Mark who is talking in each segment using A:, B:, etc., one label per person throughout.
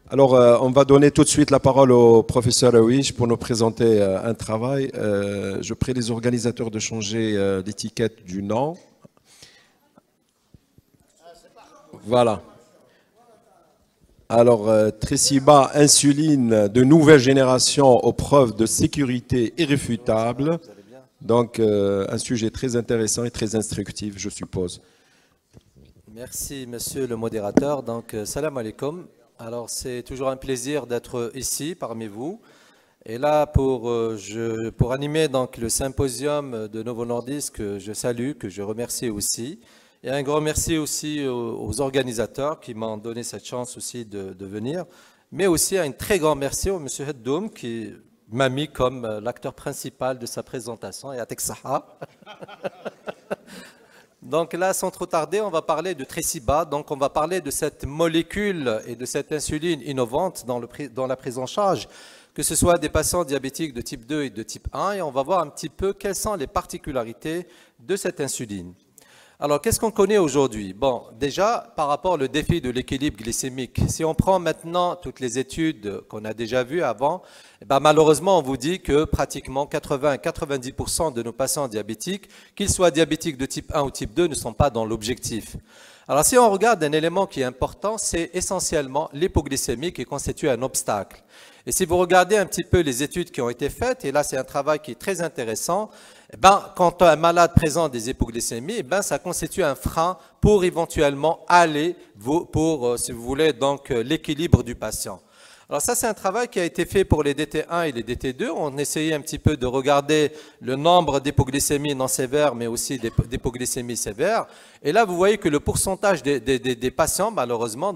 A: Alors, on va donner tout de suite la parole au professeur Aouiche pour nous présenter un travail. Je prie les organisateurs de changer l'étiquette du nom. Voilà. Alors, Tresiba, insuline de nouvelle génération aux preuves de sécurité irréfutables. Donc, un sujet très intéressant et très instructif, je suppose.
B: Merci, monsieur le modérateur. Donc, salam alaikum. Alors, c'est toujours un plaisir d'être ici parmi vous. Et là, pour animer donc, le symposium de Novo Nordisk, que je salue, que je remercie aussi. Et un grand merci aussi aux organisateurs qui m'ont donné cette chance aussi de venir. Mais aussi un très grand merci au monsieur Heddoum qui m'a mis comme l'acteur principal de sa présentation. Et à Texaha. Donc là, sans trop tarder, on va parler de Tresiba. Donc on va parler de cette molécule et de cette insuline innovante dans la prise en charge, que ce soit des patients diabétiques de type 2 et de type 1. Et on va voir un petit peu quelles sont les particularités de cette insuline. Alors, qu'est-ce qu'on connaît aujourd'hui? Bon, déjà, par rapport au défi de l'équilibre glycémique, si on prend maintenant toutes les études qu'on a déjà vues avant, malheureusement, on vous dit que pratiquement 80 à 90% de nos patients diabétiques, qu'ils soient diabétiques de type 1 ou type 2, ne sont pas dans l'objectif. Alors, si on regarde un élément qui est important, c'est essentiellement l'hypoglycémie qui constitue un obstacle. Et si vous regardez un petit peu les études qui ont été faites, et là c'est un travail qui est très intéressant, quand un malade présente des hypoglycémies, ça constitue un frein pour éventuellement aller pour, si vous voulez, donc l'équilibre du patient. Alors ça, c'est un travail qui a été fait pour les DT1 et les DT2. On essayait un petit peu de regarder le nombre d'hypoglycémies non sévères, mais aussi d'hypoglycémies sévères. Et là, vous voyez que le pourcentage des patients, malheureusement,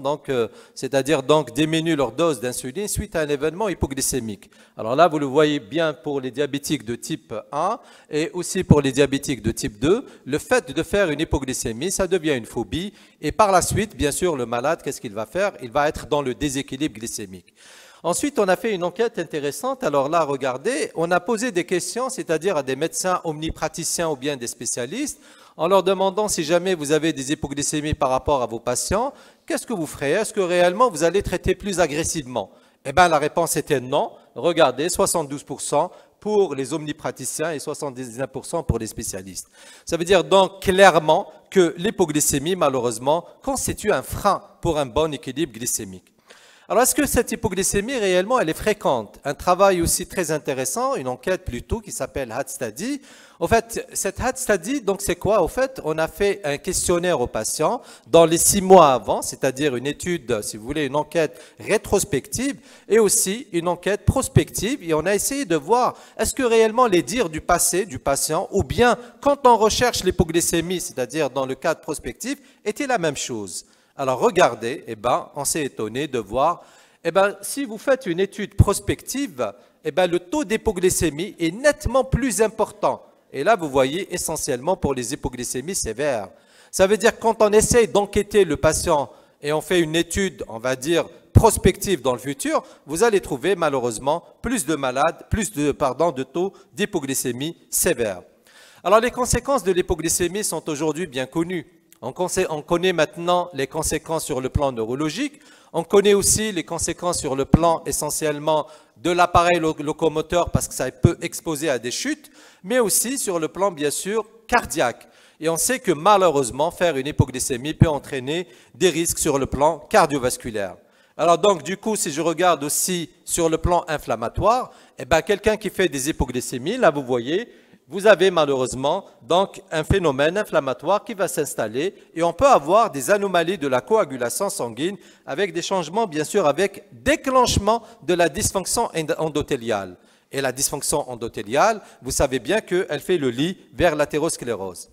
B: c'est-à-dire diminue leur dose d'insuline suite à un événement hypoglycémique. Alors là, vous le voyez bien pour les diabétiques de type 1 et aussi pour les diabétiques de type 2. Le fait de faire une hypoglycémie, ça devient une phobie. Et par la suite, bien sûr, le malade, qu'est-ce qu'il va faire? Il va être dans le déséquilibre glycémique. Ensuite, on a fait une enquête intéressante. Alors là, regardez, on a posé des questions, c'est-à-dire à des médecins omnipraticiens ou bien des spécialistes, en leur demandant si jamais vous avez des hypoglycémies par rapport à vos patients, qu'est-ce que vous ferez? Est-ce que réellement vous allez traiter plus agressivement? Eh bien, la réponse était non. Regardez, 72% pour les omnipraticiens et 79% pour les spécialistes. Ça veut dire donc clairement que l'hypoglycémie, malheureusement, constitue un frein pour un bon équilibre glycémique. Alors, est-ce que cette hypoglycémie, réellement, elle est fréquente? Un travail aussi très intéressant, une enquête plutôt, qui s'appelle HAT Study. En fait, cette HAT Study, donc c'est quoi? Au fait, on a fait un questionnaire aux patients dans les 6 mois avant, c'est-à-dire une étude, si vous voulez, une enquête rétrospective et aussi une enquête prospective. Et on a essayé de voir, est-ce que réellement les dires du passé du patient, ou bien quand on recherche l'hypoglycémie, c'est-à-dire dans le cadre prospectif, étaient la même chose? Alors regardez, on s'est étonné de voir, si vous faites une étude prospective, le taux d'hypoglycémie est nettement plus important. Et là, vous voyez essentiellement pour les hypoglycémies sévères. Ça veut dire que quand on essaye d'enquêter le patient et on fait une étude, on va dire, prospective dans le futur, vous allez trouver malheureusement plus de malades, de taux d'hypoglycémie sévère. Alors les conséquences de l'hypoglycémie sont aujourd'hui bien connues. On connaît maintenant les conséquences sur le plan neurologique. On connaît aussi les conséquences sur le plan essentiellement de l'appareil locomoteur parce que ça peut exposer à des chutes, mais aussi sur le plan bien sûr cardiaque. Et on sait que malheureusement, faire une hypoglycémie peut entraîner des risques sur le plan cardiovasculaire. Alors donc du coup, si je regarde aussi sur le plan inflammatoire, quelqu'un qui fait des hypoglycémies, là vous voyez, vous avez malheureusement donc un phénomène inflammatoire qui va s'installer et on peut avoir des anomalies de la coagulation sanguine avec des changements, bien sûr, avec déclenchement de la dysfonction endothéliale. Et la dysfonction endothéliale, vous savez bien qu'elle fait le lit vers l'athérosclérose.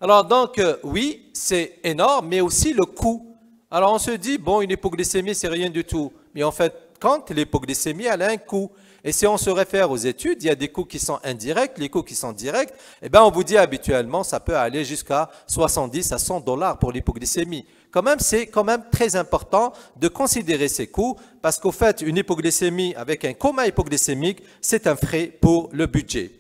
B: Alors donc, oui, c'est énorme, mais aussi le coût. Alors on se dit, bon, une hypoglycémie, c'est rien du tout. Mais en fait, quand l'hypoglycémie, elle a un coût. Et si on se réfère aux études, il y a des coûts qui sont indirects, les coûts qui sont directs, on vous dit habituellement, ça peut aller jusqu'à 70 à 100 $ pour l'hypoglycémie. Quand même, c'est quand même très important de considérer ces coûts parce qu'au fait, une hypoglycémie avec un coma hypoglycémique, c'est un frais pour le budget.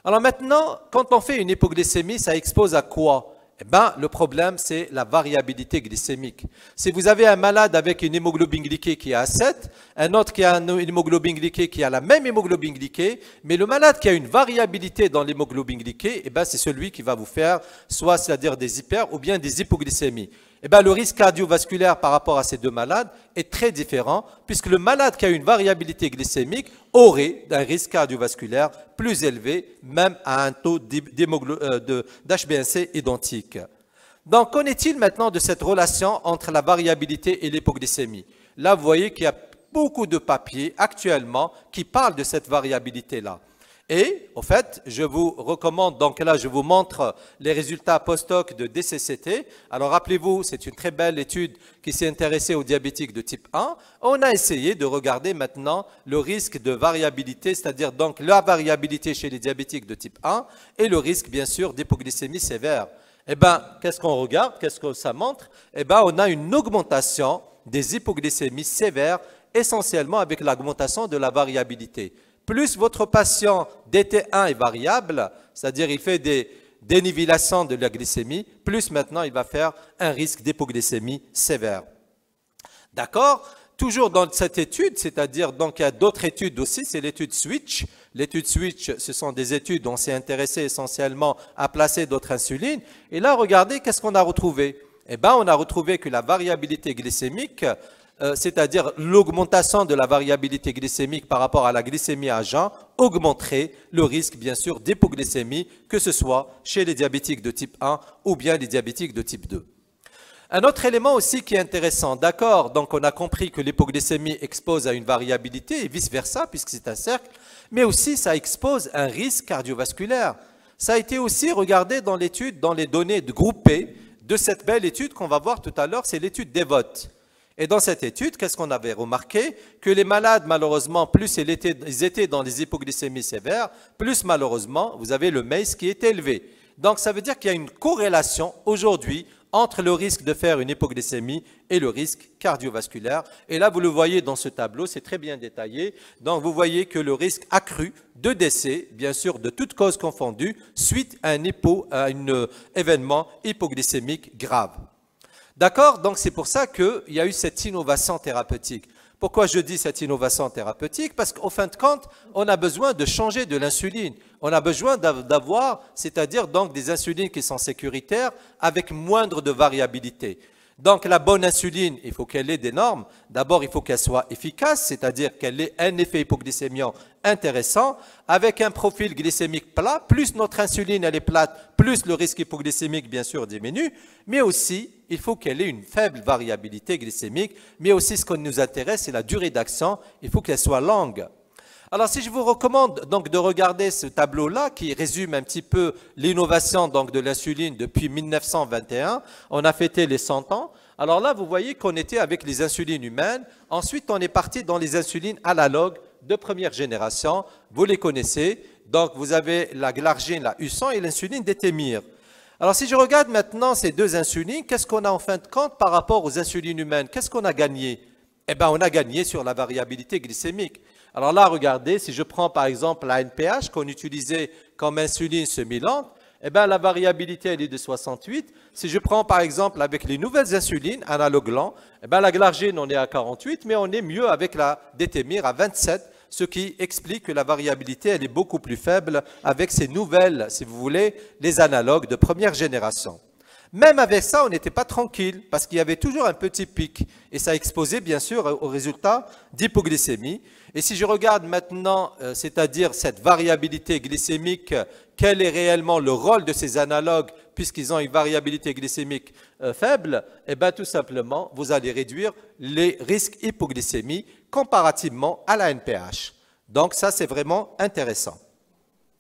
B: Alors maintenant, quand on fait une hypoglycémie, ça expose à quoi? Eh ben, le problème, c'est la variabilité glycémique. Si vous avez un malade avec une hémoglobine glyquée qui est à 7, un autre qui a une hémoglobine glyquée qui a la même hémoglobine glyquée, mais le malade qui a une variabilité dans l'hémoglobine glyquée, eh ben, c'est celui qui va vous faire soit, c'est-à-dire des hyper ou bien des hypoglycémies. Eh ben, le risque cardiovasculaire par rapport à ces deux malades est très différent, puisque le malade qui a une variabilité glycémique aurait un risque cardiovasculaire plus élevé, même à un taux d'HbA1c identique. Donc, qu'en est-il maintenant de cette relation entre la variabilité et l'hypoglycémie? Là, vous voyez qu'il y a beaucoup de papiers actuellement qui parlent de cette variabilité-là. Et, au fait, je vous recommande, donc là, je vous montre les résultats post-hoc de DCCT. Alors, rappelez-vous, c'est une très belle étude qui s'est intéressée aux diabétiques de type 1. On a essayé de regarder maintenant le risque de variabilité, c'est-à-dire donc la variabilité chez les diabétiques de type 1 et le risque, bien sûr, d'hypoglycémie sévère. Eh bien, qu'est-ce qu'on regarde? Qu'est-ce que ça montre? Eh bien, on a une augmentation des hypoglycémies sévères, essentiellement avec l'augmentation de la variabilité. Plus votre patient DT1 est variable, c'est-à-dire il fait des dénivellations de la glycémie, plus maintenant il va faire un risque d'hypoglycémie sévère. D'accord? Toujours dans cette étude, c'est-à-dire donc il y a d'autres études aussi, c'est l'étude SWITCH. L'étude SWITCH, ce sont des études où on s'est intéressé essentiellement à placer d'autres insulines. Et là, regardez, qu'est-ce qu'on a retrouvé? Eh bien, on a retrouvé que la variabilité glycémique, c'est-à-dire l'augmentation de la variabilité glycémique par rapport à la glycémie à jeun, augmenterait le risque, bien sûr, d'hypoglycémie, que ce soit chez les diabétiques de type 1 ou bien les diabétiques de type 2. Un autre élément aussi qui est intéressant, d'accord, donc on a compris que l'hypoglycémie expose à une variabilité et vice-versa, puisque c'est un cercle, mais aussi ça expose un risque cardiovasculaire. Ça a été aussi regardé dans l'étude, dans les données groupées de cette belle étude qu'on va voir tout à l'heure, c'est l'étude DEVOT. Et dans cette étude, qu'est-ce qu'on avait remarqué? Que les malades, malheureusement, plus ils étaient dans les hypoglycémies sévères, plus malheureusement, vous avez le MACE qui est élevé. Donc ça veut dire qu'il y a une corrélation aujourd'hui entre le risque de faire une hypoglycémie et le risque cardiovasculaire. Et là, vous le voyez dans ce tableau, c'est très bien détaillé. Donc vous voyez que le risque accru de décès, bien sûr, de toutes causes confondues, suite à un événement hypoglycémique grave. D'accord? Donc c'est pour ça qu'il y a eu cette innovation thérapeutique. Pourquoi je dis cette innovation thérapeutique? Parce qu'au fin de compte, on a besoin de changer de l'insuline. On a besoin d'avoir, c'est-à-dire donc des insulines qui sont sécuritaires avec moindre de variabilité. Donc la bonne insuline, il faut qu'elle ait des normes. D'abord, il faut qu'elle soit efficace, c'est-à-dire qu'elle ait un effet hypoglycémiant intéressant, avec un profil glycémique plat. Plus notre insuline elle est plate, plus le risque hypoglycémique, bien sûr, diminue. Mais aussi, il faut qu'elle ait une faible variabilité glycémique. Mais aussi, ce qui nous intéresse, c'est la durée d'action. Il faut qu'elle soit longue. Alors, si je vous recommande donc de regarder ce tableau-là qui résume un petit peu l'innovation donc de l'insuline depuis 1921, on a fêté les 100 ans. Alors là, vous voyez qu'on était avec les insulines humaines. Ensuite, on est parti dans les insulines analogues de première génération. Vous les connaissez. Donc, vous avez la glargine, la U100 et l'insuline d'Étémir. Alors, si je regarde maintenant ces deux insulines, qu'est-ce qu'on a en fin de compte par rapport aux insulines humaines? Qu'est-ce qu'on a gagné? Eh bien, on a gagné sur la variabilité glycémique. Alors là, regardez, si je prends par exemple la NPH qu'on utilisait comme insuline semi-lente, eh bien la variabilité elle est de 68. Si je prends par exemple avec les nouvelles insulines analogues lents, eh bien la glargine on est à 48, mais on est mieux avec la Détémir à 27, ce qui explique que la variabilité elle est beaucoup plus faible avec ces nouvelles, si vous voulez, les analogues de première génération. Même avec ça, on n'était pas tranquille parce qu'il y avait toujours un petit pic et ça exposait bien sûr au résultat d'hypoglycémie. Et si je regarde maintenant, c'est-à-dire cette variabilité glycémique, quel est réellement le rôle de ces analogues puisqu'ils ont une variabilité glycémique faible, eh bien tout simplement, vous allez réduire les risques hypoglycémie comparativement à la NPH. Donc ça, c'est vraiment intéressant.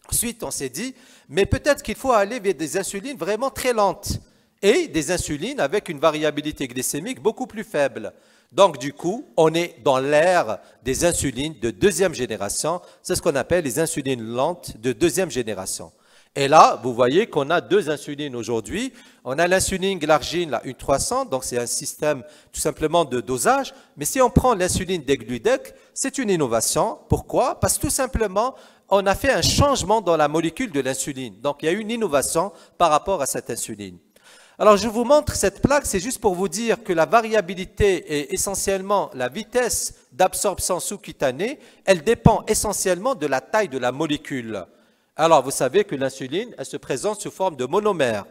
B: Ensuite, on s'est dit, mais peut-être qu'il faut aller vers des insulines vraiment très lentes et des insulines avec une variabilité glycémique beaucoup plus faible. Donc, du coup, on est dans l'ère des insulines de deuxième génération. C'est ce qu'on appelle les insulines lentes de deuxième génération. Et là, vous voyez qu'on a deux insulines aujourd'hui. On a l'insuline glargine, la U300, donc c'est un système tout simplement de dosage. Mais si on prend l'insuline degludec, c'est une innovation. Pourquoi? Parce que tout simplement, on a fait un changement dans la molécule de l'insuline. Donc, il y a eu une innovation par rapport à cette insuline. Alors, je vous montre cette plaque, c'est juste pour vous dire que la variabilité est essentiellement la vitesse d'absorption sous-cutanée. Elle dépend essentiellement de la taille de la molécule. Alors, vous savez que l'insuline, elle se présente sous forme de monomère.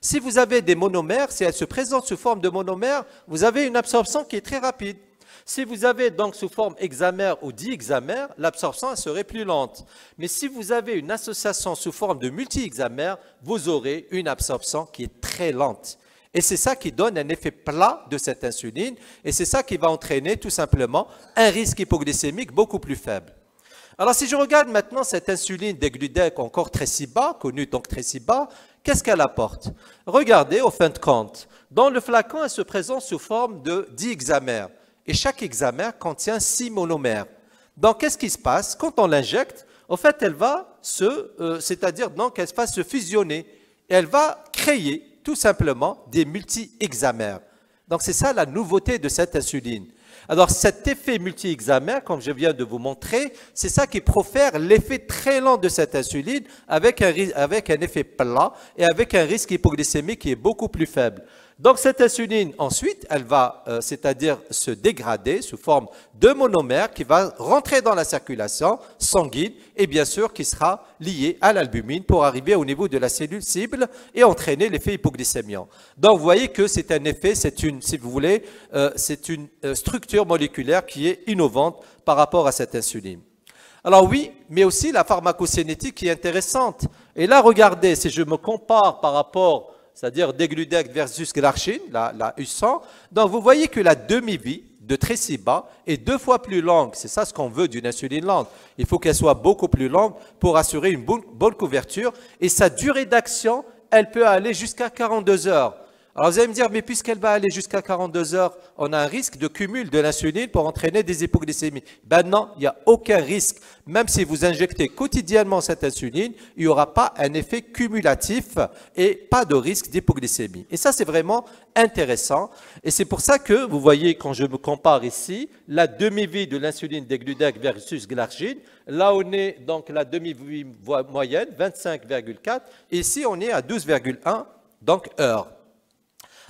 B: Si vous avez des monomères, si elle se présente sous forme de monomère, vous avez une absorption qui est très rapide. Si vous avez donc sous forme hexamère ou dihexamère, l'absorption serait plus lente. Mais si vous avez une association sous forme de multihexamère, vous aurez une absorption qui est très lente. Et c'est ça qui donne un effet plat de cette insuline et c'est ça qui va entraîner tout simplement un risque hypoglycémique beaucoup plus faible. Alors si je regarde maintenant cette insuline degludec encore Tresiba, connue donc Tresiba, qu'est-ce qu'elle apporte? Regardez au fin de compte, dans le flacon, elle se présente sous forme de dihexamère. Et chaque hexamère contient 6 monomères. Donc, qu'est-ce qui se passe? Quand on l'injecte, en fait, elle va c'est-à-dire donc elle va se fusionner. Et elle va créer tout simplement des multi-hexamères. Donc, c'est ça la nouveauté de cette insuline. Alors, cet effet multi-hexamère, comme je viens de vous montrer, c'est ça qui profère l'effet très lent de cette insuline avec un effet plat et avec un risque hypoglycémique qui est beaucoup plus faible. Donc, cette insuline, ensuite, elle va, c'est-à-dire se dégrader sous forme de monomère qui va rentrer dans la circulation sanguine et bien sûr qui sera lié à l'albumine pour arriver au niveau de la cellule cible et entraîner l'effet hypoglycémiant. Donc, vous voyez que c'est un effet, si vous voulez, c'est une structure moléculaire qui est innovante par rapport à cette insuline. Alors oui, mais aussi la pharmacocinétique qui est intéressante. Et là, regardez, si je me compare par rapport, c'est-à-dire degludec versus glargine, la U100, donc vous voyez que la demi-vie de Tresiba est 2 fois plus longue. C'est ça ce qu'on veut d'une insuline lente. Il faut qu'elle soit beaucoup plus longue pour assurer une bonne couverture. Et sa durée d'action, elle peut aller jusqu'à 42 heures. Alors vous allez me dire, mais puisqu'elle va aller jusqu'à 42 heures, on a un risque de cumul de l'insuline pour entraîner des hypoglycémies. Ben non, il n'y a aucun risque. Même si vous injectez quotidiennement cette insuline, il n'y aura pas un effet cumulatif et pas de risque d'hypoglycémie. Et ça, c'est vraiment intéressant. Et c'est pour ça que, vous voyez, quand je me compare ici, la demi-vie de l'insuline degludec versus glargine, là on est donc la demi-vie moyenne, 25,4. Ici, on est à 12,1 donc heures.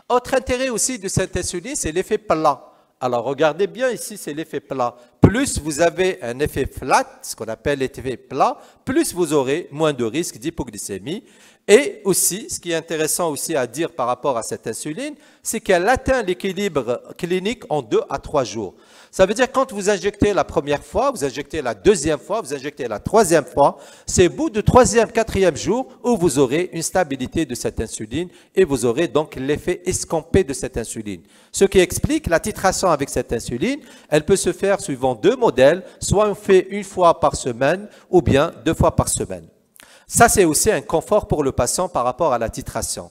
B: Autre intérêt aussi de cette insuline, c'est l'effet plat. Alors, regardez bien ici, c'est l'effet plat. Plus vous avez un effet flat, ce qu'on appelle l'effet plat, plus vous aurez moins de risque d'hypoglycémie. Et aussi, ce qui est intéressant aussi à dire par rapport à cette insuline, c'est qu'elle atteint l'équilibre clinique en 2 à 3 jours. Ça veut dire quand vous injectez la première fois, vous injectez la deuxième fois, vous injectez la troisième fois, c'est au bout du 3e, 4e jour où vous aurez une stabilité de cette insuline et vous aurez donc l'effet escompté de cette insuline. Ce qui explique la titration avec cette insuline, elle peut se faire suivant 2 modèles, soit on fait 1 fois par semaine ou bien 2 fois par semaine. Ça, c'est aussi un confort pour le patient par rapport à la titration.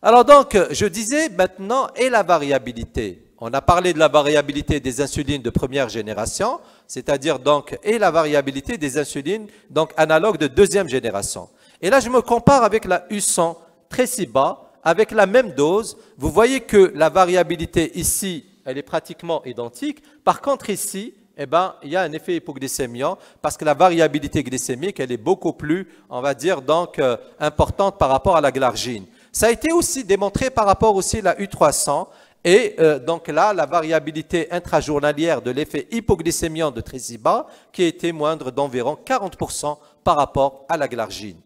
B: Alors donc, je disais maintenant, et la variabilité. On a parlé de la variabilité des insulines de première génération, c'est-à-dire donc, et la variabilité des insulines donc analogues de 2e génération. Et là, je me compare avec la U100 Tresiba, avec la même dose. Vous voyez que la variabilité ici, elle est pratiquement identique. Par contre, ici, eh ben, il y a un effet hypoglycémiant parce que la variabilité glycémique, elle est beaucoup plus, on va dire, donc, importante par rapport à la glargine. Ça a été aussi démontré par rapport aussi à la U300 et donc là, la variabilité intrajournalière de l'effet hypoglycémiant de Tresiba qui a été moindre d'environ 40% par rapport à la glargine.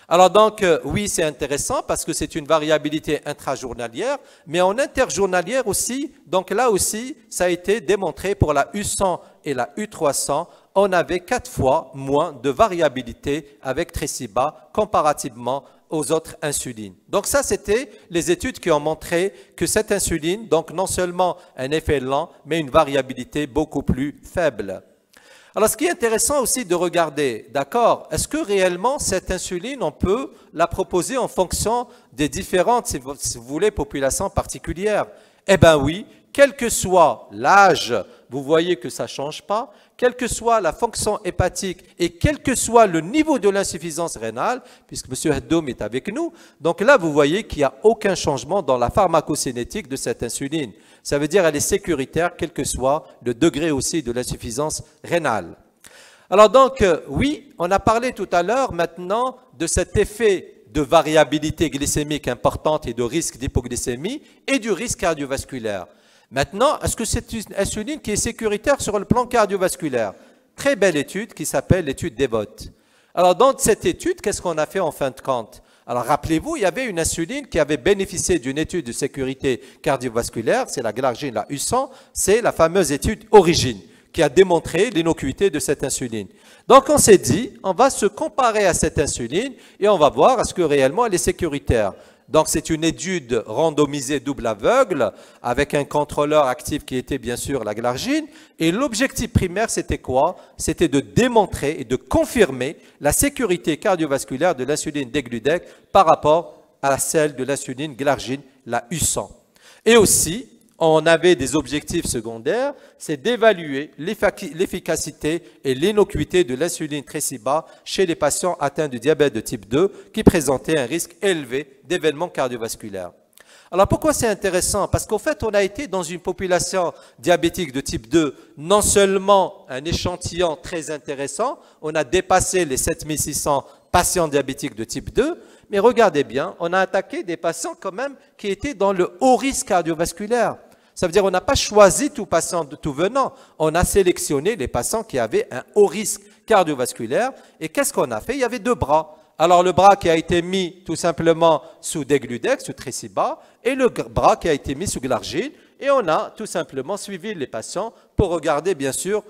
B: Alors donc, oui, c'est intéressant parce que c'est une variabilité intrajournalière, mais en interjournalière aussi, donc là aussi, ça a été démontré pour la U100 et la U300, on avait 4 fois moins de variabilité avec Tresiba comparativement aux autres insulines. Donc ça, c'était les études qui ont montré que cette insuline, donc non seulement un effet lent, mais une variabilité beaucoup plus faible. Alors, ce qui est intéressant aussi de regarder, d'accord, est-ce que réellement cette insuline, on peut la proposer en fonction des différentes, si vous voulez, populations particulières? Eh bien oui, quel que soit l'âge, vous voyez que ça ne change pas, quelle que soit la fonction hépatique et quel que soit le niveau de l'insuffisance rénale, puisque M. Haddoum est avec nous, donc là, vous voyez qu'il n'y a aucun changement dans la pharmacocinétique de cette insuline. Ça veut dire qu'elle est sécuritaire, quel que soit le degré aussi de l'insuffisance rénale. Alors donc, oui, on a parlé tout à l'heure maintenant de cet effet de variabilité glycémique importante et de risque d'hypoglycémie et du risque cardiovasculaire. Maintenant, est-ce que c'est une insuline qui est sécuritaire sur le plan cardiovasculaire? Très belle étude qui s'appelle l'étude DEVOT. Alors, dans cette étude, qu'est-ce qu'on a fait en fin de compte? Alors, rappelez-vous, il y avait une insuline qui avait bénéficié d'une étude de sécurité cardiovasculaire, c'est la glargine, la U100, c'est la fameuse étude Origine, qui a démontré l'innocuité de cette insuline. Donc, on s'est dit, on va se comparer à cette insuline et on va voir est-ce que réellement elle est sécuritaire. Donc, c'est une étude randomisée double aveugle avec un contrôleur actif qui était bien sûr la glargine. Et l'objectif primaire, c'était quoi? C'était de démontrer et de confirmer la sécurité cardiovasculaire de l'insuline degludec par rapport à celle de l'insuline glargine, la U100. Et aussi, on avait des objectifs secondaires, c'est d'évaluer l'efficacité et l'innocuité de l'insuline Tresiba chez les patients atteints de diabète de type 2 qui présentaient un risque élevé d'événements cardiovasculaires. Alors pourquoi c'est intéressant? Parce qu'en fait, on a été dans une population diabétique de type 2, non seulement un échantillon très intéressant, on a dépassé les 7600 patients diabétiques de type 2, mais regardez bien, on a attaqué des patients quand même qui étaient dans le haut risque cardiovasculaire. Ça veut dire qu'on n'a pas choisi tout patient, tout venant. On a sélectionné les patients qui avaient un haut risque cardiovasculaire. Et qu'est-ce qu'on a fait? Il y avait deux bras. Alors le bras qui a été mis tout simplement sous degludec, sous Tresiba, et le bras qui a été mis sous glargine. Et on a tout simplement suivi les patients pour regarder bien sûr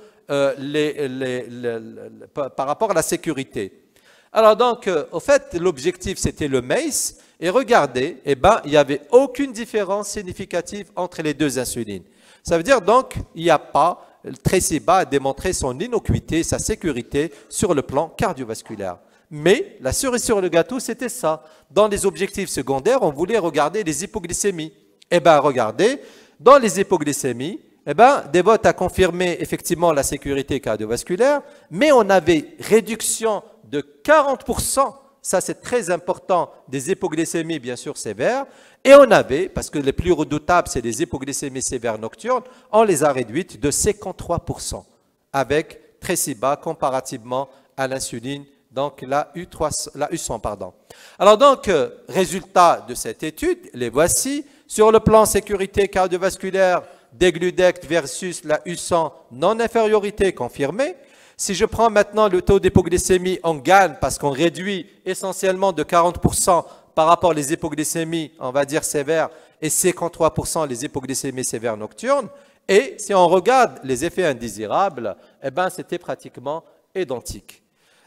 B: par rapport à la sécurité. Alors donc, au fait, l'objectif c'était le MACE. Et regardez, il n'y avait aucune différence significative entre les deux insulines. Ça veut dire donc, il n'y a pas, Tresiba a démontré son innocuité, sa sécurité sur le plan cardiovasculaire. Mais la cerise sur le gâteau, c'était ça. Dans les objectifs secondaires, on voulait regarder les hypoglycémies. Regardez, dans les hypoglycémies, DEVOT a confirmé effectivement la sécurité cardiovasculaire, mais on avait réduction de 40%. Ça, c'est très important, des hypoglycémies, bien sûr, sévères. Et on avait, parce que les plus redoutables, c'est les hypoglycémies sévères nocturnes, on les a réduites de 53% avec Tresiba comparativement à l'insuline, donc la U100, pardon. Alors donc, résultats de cette étude, les voici. Sur le plan sécurité cardiovasculaire, degludec versus la U100, non-infériorité confirmée. Si je prends maintenant le taux d'hypoglycémie, on gagne parce qu'on réduit essentiellement de 40% par rapport aux hypoglycémies, on va dire sévères, et 53% les hypoglycémies sévères nocturnes. Et si on regarde les effets indésirables, c'était pratiquement identique.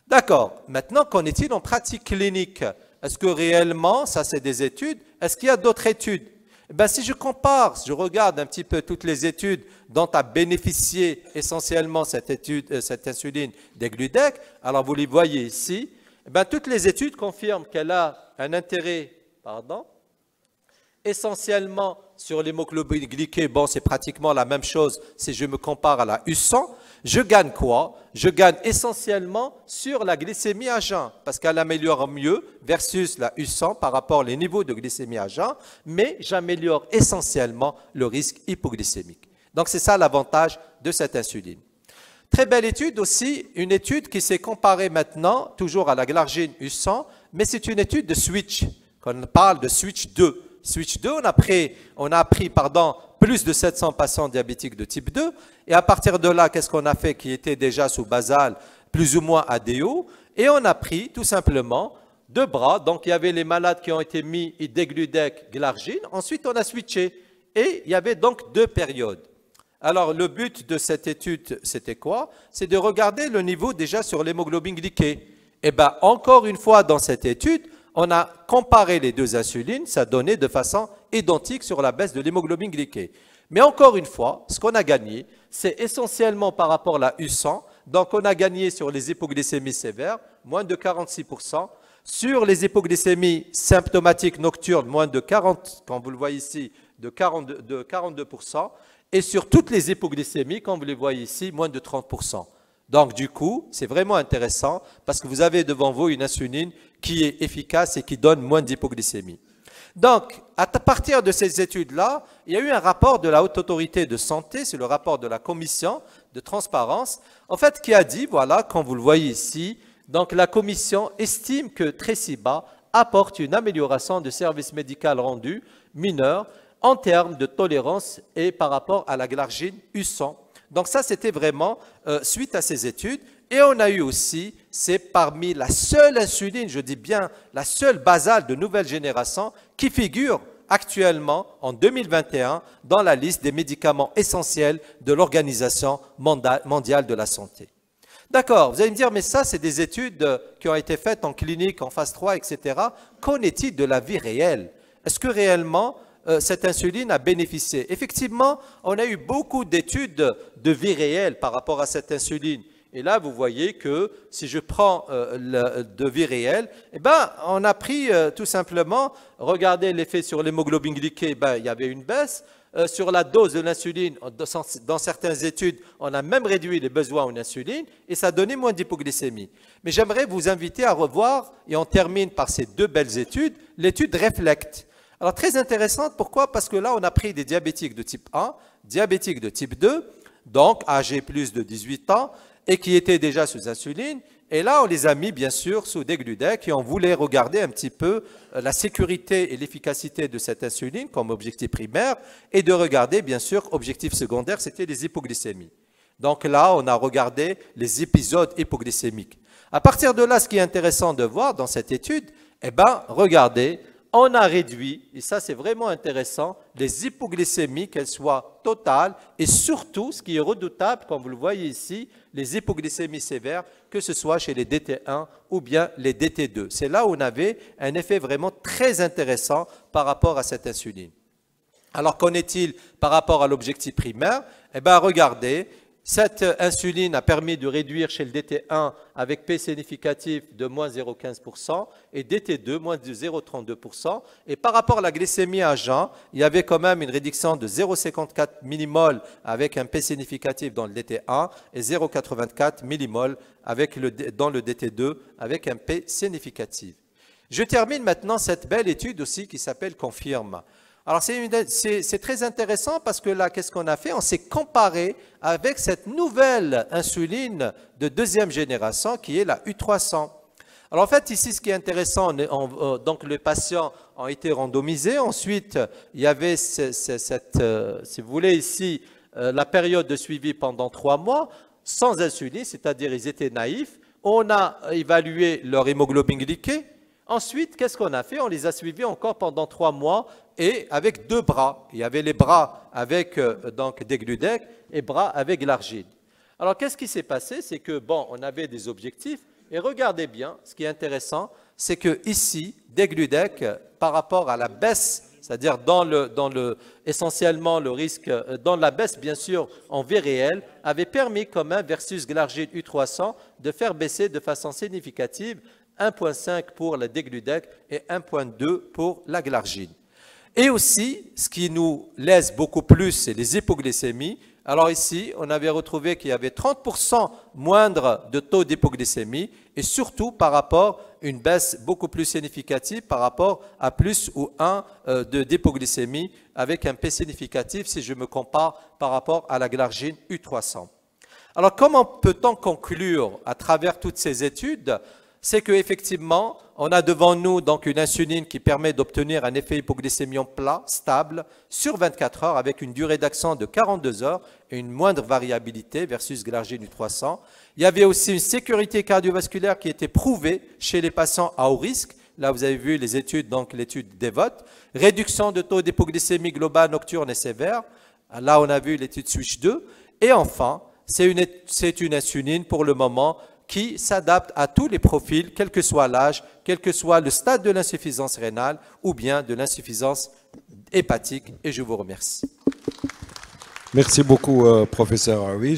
B: D'accord. Maintenant, qu'en est-il en pratique clinique? Est-ce que réellement, ça c'est des études, est-ce qu'il y a d'autres études? Si je compare, je regarde un petit peu toutes les études dont a bénéficié essentiellement cette insuline degludec, alors vous les voyez ici, toutes les études confirment qu'elle a un intérêt, essentiellement sur l'hémoglobine glyquée. Bon, c'est pratiquement la même chose si je me compare à la U100. Je gagne quoi? Je gagne essentiellement sur la glycémie à jeun, parce qu'elle améliore mieux versus la U100 par rapport aux niveaux de glycémie à jeun, mais j'améliore essentiellement le risque hypoglycémique. Donc c'est ça l'avantage de cette insuline. Très belle étude aussi, une étude qui s'est comparée maintenant, toujours à la glargine U100, mais c'est une étude de switch, qu'on parle de switch 2. Switch 2, on a pris plus de 700 patients diabétiques de type 2. Et à partir de là, qu'est-ce qu'on a fait qui était déjà sous basal, plus ou moins ADO? Et on a pris tout simplement deux bras. Donc il y avait les malades qui ont été mis degludec, glargine. Ensuite, on a switché. Et il y avait donc deux périodes. Alors le but de cette étude, c'était quoi? C'est de regarder le niveau déjà sur l'hémoglobine glyquée. Et encore une fois, dans cette étude, on a comparé les deux insulines, ça donnait de façon identique sur la baisse de l'hémoglobine glyquée. Mais encore une fois, ce qu'on a gagné, c'est essentiellement par rapport à la U100. Donc, on a gagné sur les hypoglycémies sévères, moins de 46%. Sur les hypoglycémies symptomatiques nocturnes, moins de 40%, comme vous le voyez ici, de 42%. Et sur toutes les hypoglycémies, comme vous les voyez ici, moins de 30%. Donc, du coup, c'est vraiment intéressant parce que vous avez devant vous une insuline qui est efficace et qui donne moins d'hypoglycémie. Donc, à partir de ces études-là, il y a eu un rapport de la Haute Autorité de Santé, c'est le rapport de la Commission de transparence, en fait, qui a dit, voilà, comme vous le voyez ici, donc la Commission estime que Tresiba apporte une amélioration du service médical rendu mineur en termes de tolérance et par rapport à la glargine U100. Donc ça, c'était vraiment suite à ces études. Et on a eu aussi, c'est parmi la seule insuline, je dis bien la seule basale de nouvelle génération qui figure actuellement en 2021 dans la liste des médicaments essentiels de l'Organisation mondiale de la santé. D'accord, vous allez me dire, mais ça, c'est des études qui ont été faites en clinique, en phase 3, etc. Qu'en est-il de la vie réelle? Est-ce que réellement, cette insuline a bénéficié? Effectivement, on a eu beaucoup d'études de vie réelle par rapport à cette insuline. Et là, vous voyez que si je prends de vie réelle, eh ben, on a pris tout simplement, regardez l'effet sur l'hémoglobine glyquée, ben, il y avait une baisse. Sur la dose de l'insuline, dans certaines études, on a même réduit les besoins en insuline et ça donnait moins d'hypoglycémie. Mais j'aimerais vous inviter à revoir, et on termine par ces deux belles études, l'étude REFLECT. Alors très intéressante, pourquoi? Parce que là, on a pris des diabétiques de type 1, diabétiques de type 2, donc âgés plus de 18 ans, et qui étaient déjà sous insuline. Et là, on les a mis, bien sûr, sous degludec et on voulait regarder un petit peu la sécurité et l'efficacité de cette insuline comme objectif primaire et de regarder, bien sûr, objectif secondaire, c'était les hypoglycémies. Donc là, on a regardé les épisodes hypoglycémiques. À partir de là, ce qui est intéressant de voir dans cette étude, eh bien, regardez, on a réduit, et ça c'est vraiment intéressant, les hypoglycémies, qu'elles soient totales, et surtout, ce qui est redoutable, comme vous le voyez ici, les hypoglycémies sévères, que ce soit chez les DT1 ou bien les DT2. C'est là où on avait un effet vraiment très intéressant par rapport à cette insuline. Alors, qu'en est-il par rapport à l'objectif primaire? Eh bien, regardez, cette insuline a permis de réduire chez le DT1 avec P significatif de moins 0,15% et DT2 moins de 0,32%. Et par rapport à la glycémie à jeun, il y avait quand même une réduction de 0,54 millimoles avec un P significatif dans le DT1 et 0,84 millimoles dans le DT2 avec un P significatif. Je termine maintenant cette belle étude aussi qui s'appelle Confirme. Alors, c'est très intéressant parce que là, qu'est-ce qu'on a fait? On s'est comparé avec cette nouvelle insuline de deuxième génération qui est la U300. Alors, en fait, ici, ce qui est intéressant, donc les patients ont été randomisés. Ensuite, il y avait si vous voulez, ici, la période de suivi pendant 3 mois, sans insuline, c'est-à-dire ils étaient naïfs. On a évalué leur hémoglobine glyquée. Ensuite, qu'est-ce qu'on a fait? On les a suivis encore pendant 3 mois et avec 2 bras. Il y avait les bras avec donc degludec et bras avec glargine. Alors, qu'est-ce qui s'est passé? C'est que, bon, on avait des objectifs et regardez bien, ce qui est intéressant, c'est que ici, degludec, par rapport à la baisse, c'est-à-dire essentiellement le risque, dans la baisse, bien sûr, en vie réelle, avait permis quand même, versus glargine U300, de faire baisser de façon significative 1,5 pour la degludec et 1,2 pour la glargine. Et aussi, ce qui nous laisse beaucoup plus, c'est les hypoglycémies. Alors ici, on avait retrouvé qu'il y avait 30% moindre de taux d'hypoglycémie et surtout par rapport à une baisse beaucoup plus significative par rapport à plus ou 1 d'hypoglycémie avec un P significatif si je me compare par rapport à la glargine U300. Alors comment peut-on conclure à travers toutes ces études? C'est qu'effectivement, on a devant nous donc une insuline qui permet d'obtenir un effet hypoglycémion plat, stable, sur 24 heures avec une durée d'action de 42 heures et une moindre variabilité versus glargine U300. Il y avait aussi une sécurité cardiovasculaire qui était prouvée chez les patients à haut risque. Là, vous avez vu les études, donc l'étude DEVOT. Réduction de taux d'hypoglycémie globale nocturne et sévère. Là, on a vu l'étude SWITCH 2. Et enfin, c'est une insuline pour le moment qui s'adapte à tous les profils, quel que soit l'âge, quel que soit le stade de l'insuffisance rénale ou bien de l'insuffisance hépatique. Et je vous remercie.
A: Merci beaucoup, professeur Harvey.